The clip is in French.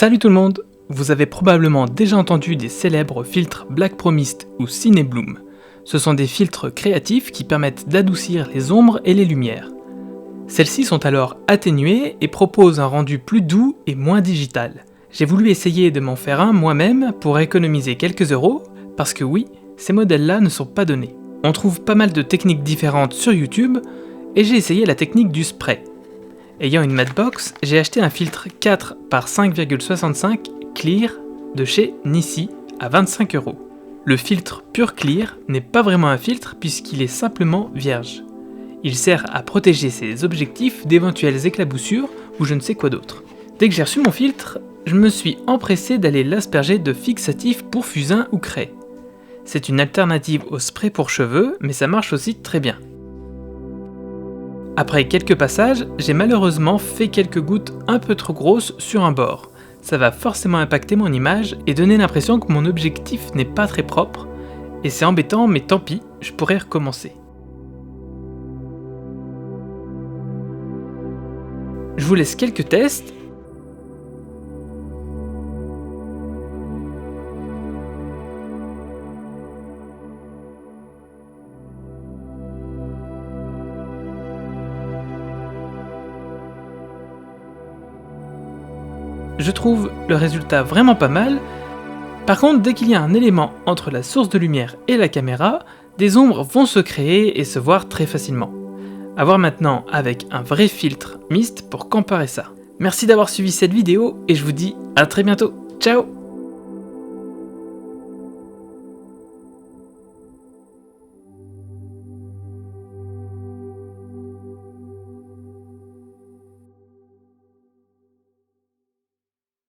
Salut tout le monde! Vous avez probablement déjà entendu des célèbres filtres Black Promist ou Cinebloom. Ce sont des filtres créatifs qui permettent d'adoucir les ombres et les lumières. Celles-ci sont alors atténuées et proposent un rendu plus doux et moins digital. J'ai voulu essayer de m'en faire un moi-même pour économiser quelques euros, parce que oui, ces modèles-là ne sont pas donnés. On trouve pas mal de techniques différentes sur YouTube, et j'ai essayé la technique du spray. Ayant une Matbox, j'ai acheté un filtre 4 par 5,65 Clear de chez Nissi à 25 €. Le filtre Pure Clear n'est pas vraiment un filtre puisqu'il est simplement vierge. Il sert à protéger ses objectifs d'éventuelles éclaboussures ou je ne sais quoi d'autre. Dès que j'ai reçu mon filtre, je me suis empressé d'aller l'asperger de fixatif pour fusain ou craie. C'est une alternative au spray pour cheveux, mais ça marche aussi très bien. Après quelques passages, j'ai malheureusement fait quelques gouttes un peu trop grosses sur un bord. Ça va forcément impacter mon image et donner l'impression que mon objectif n'est pas très propre, et c'est embêtant mais tant pis, je pourrais recommencer. Je vous laisse quelques tests. Je trouve le résultat vraiment pas mal. Par contre, dès qu'il y a un élément entre la source de lumière et la caméra, des ombres vont se créer et se voir très facilement. À voir maintenant avec un vrai filtre mist pour comparer ça. Merci d'avoir suivi cette vidéo et je vous dis à très bientôt. Ciao!